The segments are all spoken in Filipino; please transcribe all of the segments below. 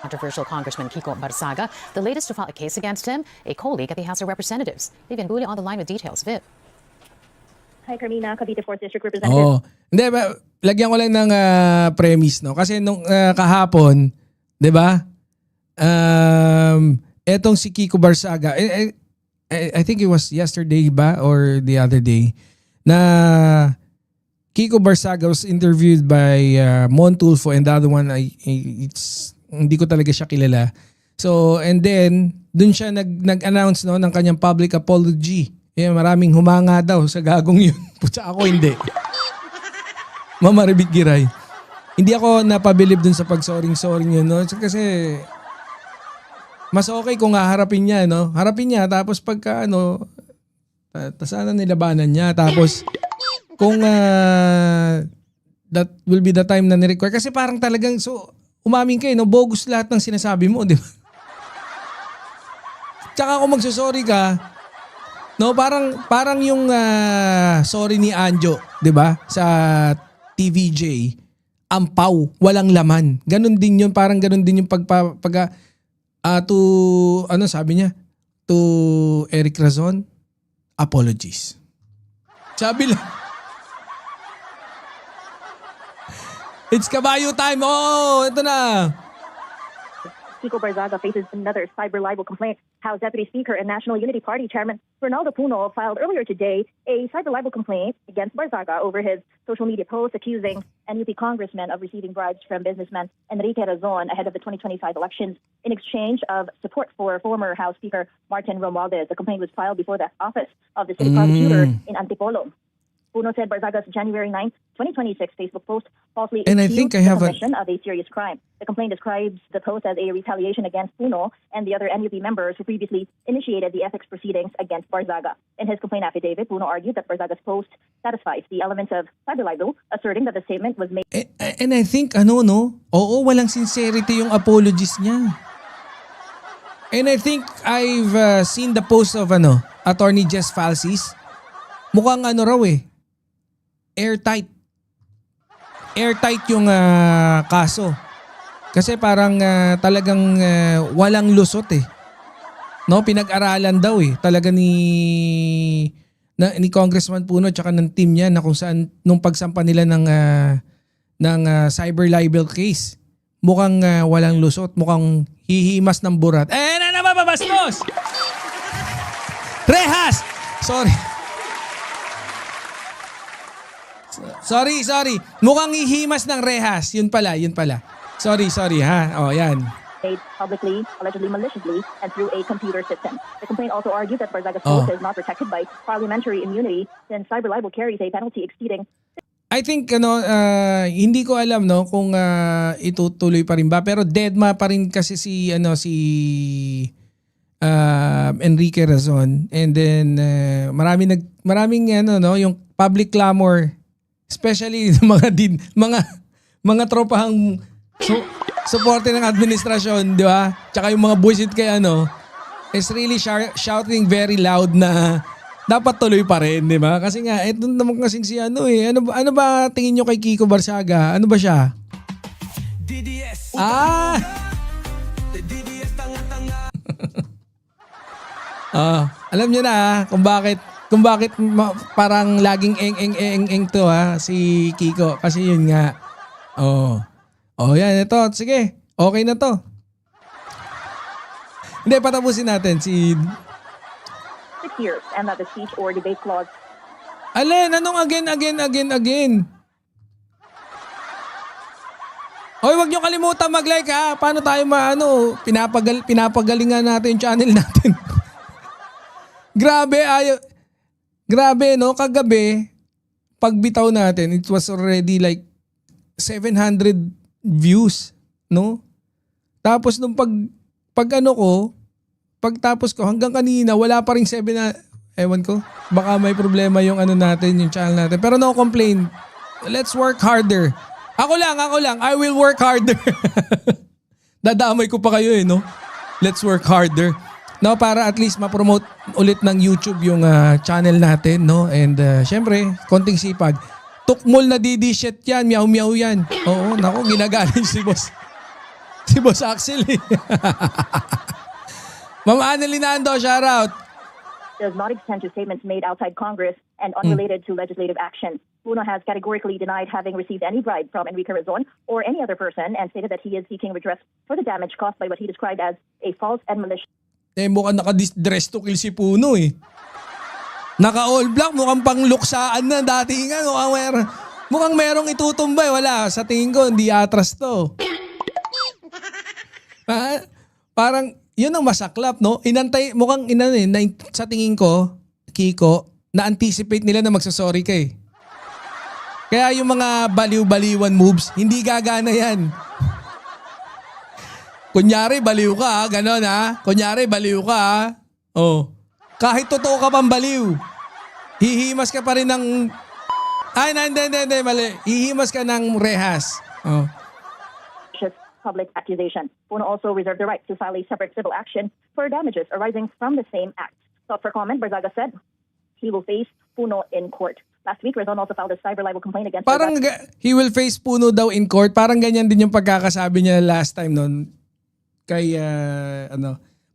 Controversial Congressman Kiko Barsaga, the latest to file a case against him, a colleague at the House of Representatives. Vivian Bulli on the line with details. Viv. Hi, Carmina, Cavite 4th District Representative. Oh, hindi ba, lagyan ko lang ng premise, no? Kasi nung kahapon, 'di ba? Etong si Kiko Barsaga, I think it was yesterday ba or the other day na Kiko Barsaga was interviewed by Mon Tulfo, and the other one it's hindi ko talaga siya kilala. So, and then dun siya nag-announce no ng kanyang public apology. Maraming humanga daw sa gagong yun. Putsa ako hindi. Mama Rebit Giray. Hindi ako napabilib dun sa pag-sorry-sorry yun, no? Kasi mas okay kung haharapin niya, no? Harapin niya, tapos pagka sana nilabanan niya. Tapos kung that will be the time na ni-require. Kasi parang talagang, umamin kayo, no? Bogus lahat ng sinasabi mo, di ba? Tsaka kung magsusorry ka, no, parang yung sorry ni Anjo, 'di ba? Sa TVJ, ampaw, walang laman. Ganon din 'yun, parang ganon din yung sabi niya? To Eric Razon, apologies. Sabi lang. It's kabayo time. Oh, ito na. Kiko Barzaga faces another cyber libel complaint. House Deputy Speaker and National Unity Party Chairman Ronaldo Puno filed earlier today a cyber libel complaint against Barzaga over his social media posts accusing NUP congressmen of receiving bribes from businessman Enrique Razon ahead of the 2025 elections in exchange of support for former House Speaker Martin Romualdez. The complaint was filed before the office of the city prosecutor in Antipolo. Puno said Barzaga's January 9, 2026 Facebook post falsely accused the commission of a serious crime. The complaint describes the post as a retaliation against Puno and the other NUP members who previously initiated the ethics proceedings against Barzaga. In his complaint affidavit, Puno argued that Barzaga's post satisfies the elements of cyber libel, asserting that the statement was made. And I think, oo, walang sincerity yung apologies niya. And I think I've seen the post of Attorney Jess Falsis. Mukhang raw airtight. Airtight yung kaso. Kasi parang talagang walang lusot No, pinag-aralan daw talaga ni Congressman Puno at saka ng team niya na kung saan nung pagsampa nila ng cyber libel case. Mukhang walang lusot, mukhang hihimas ng burat. Nababastos! Rehas! Sorry. Mukhang hihimas ng rehas. Yun pala. Sorry ha. Oh, yan. Made publicly, allegedly maliciously, and through a computer system. The complaint also argued that Barzaga's post is not protected by parliamentary immunity since cyber libel carries a penalty exceeding. I think hindi ko alam kung itutuloy pa rin ba, pero deadma pa rin kasi si Enrique Razon, and then maraming yung public clamor, especially mga tropahang suporte ng administrasyon, di ba? Tsaka yung mga bullshit kay is really shouting very loud na dapat tuloy pa rin, di ba? Kasi nga, ito naman kasing si ano ba tingin nyo kay Kiko Barsaga? Ano ba siya? DDS. DDS Alam nyo na kung bakit parang laging eng to si Kiko. Kasi yun nga. Yan, ito. Sige, okay na to. Hindi, patapusin natin si 6 years and that the speech or debate clause. Alin, anong again? Hoy, wag nyo kalimutan mag-like ha. Paano tayo pinapagalingan natin yung channel natin. Grabe, no? Kagabi, pagbitaw natin, it was already like 700 views, no? Tapos nung pagtapos ko, hanggang kanina, wala pa rin 7 na, ewan ko, baka may problema yung yung channel natin. Pero no complain. Let's work harder. Ako lang. I will work harder. Dadamay ko pa kayo no? Let's work harder. No, para at least ma-promote ulit ng YouTube yung channel natin, no? And syempre, konting sipag. Tukmol na DD shit yan, meow-meow yan. Oo, nako, ginagaling si boss. Si Boss Axel eh. Ma'am Annalyn Ando, shout out. Does not extend to statements made outside Congress and unrelated to legislative action. Puno has categorically denied having received any bribe from Enrique Razon or any other person and stated that he is seeking redress for the damage caused by what he described as a false and malicious Eh mukhang naka-dress to kill si Puno eh. Naka-all black, mukhang pangluksaan na dati nga. Mukhang merong itutumbay. Wala, sa tingin ko, hindi atras to. Parang, yun ang masaklap, no? Inantay, mukhang sa tingin ko, Kiko, na-anticipate nila na magsasorry ka eh. Kaya yung mga baliw-baliwan moves, hindi gagana yan. Kunyari, baliw ka ha, ganon ha. Kunyari, baliw ka ha. Oh. Kahit totoo ka pang baliw, hihimas ka pa rin ng... Ay, hindi, mali. Hihimas ka ng rehas. Oh. public accusation. Puno also reserved the right to file a separate civil action for damages arising from the same act. Sought for comment, Barzaga said he will face Puno in court. Last week, Razon also filed a cyber libel complaint against Parang he will face Puno daw in court. Parang ganyan din yung pagkakasabi niya last time noon kay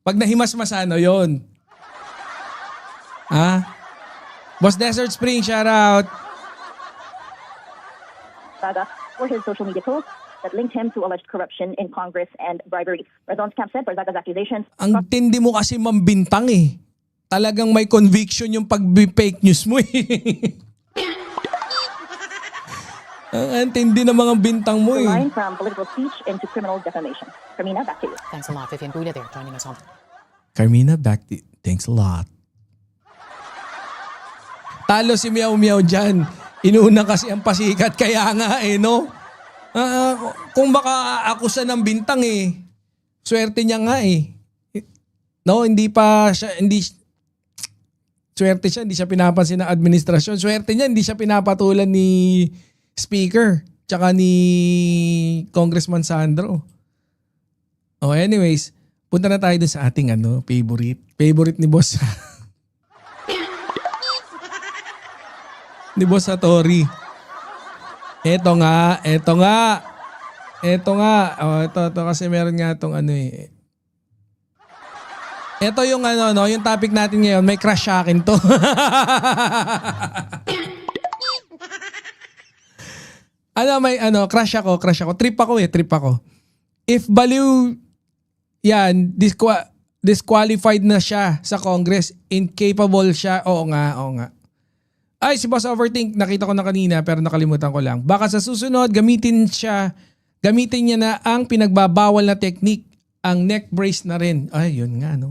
pag nahimas-masano yon. Boss Desert Spring, shout out. Barzaga for his social media posts that linked him to alleged corruption in Congress and bribery. Razon's camp said Barzaga's accusations... Ang tindi mo kasi mambintang eh. Talagang may conviction yung pag-fake news mo eh. Ang tindi ng mga bintang mo eh. line from political speech into criminal defamation. Carmina, back to you. Thanks a lot, Vivian Bulla there joining us on. Carmina, thanks a lot. Talo si Meow Meow dyan. Inuna kasi ang pasikat kaya nga eh, no? Kung baka akusa ng bintang eh, swerte niya nga eh. No, swerte siya, hindi siya pinapansin ng administrasyon. Swerte niya, hindi siya pinapatulan ni Speaker tsaka ni Congressman Sandro. Oh, anyways, punta na tayo dun sa ating favorite ni Boss. ni Boss Satori. Ito nga. Oh, ito kasi meron nga itong Ito yung yung topic natin ngayon, may crush sa akin to. Crush ako. Trip ako. If baliw yan, disqualified na siya sa Congress, incapable siya, oo nga. Ay, si Boss Overthink, nakita ko na kanina pero nakalimutan ko lang. Baka sa susunod, gamitin niya na ang pinagbabawal na technique, ang neck brace na rin. Ay, yun nga, no?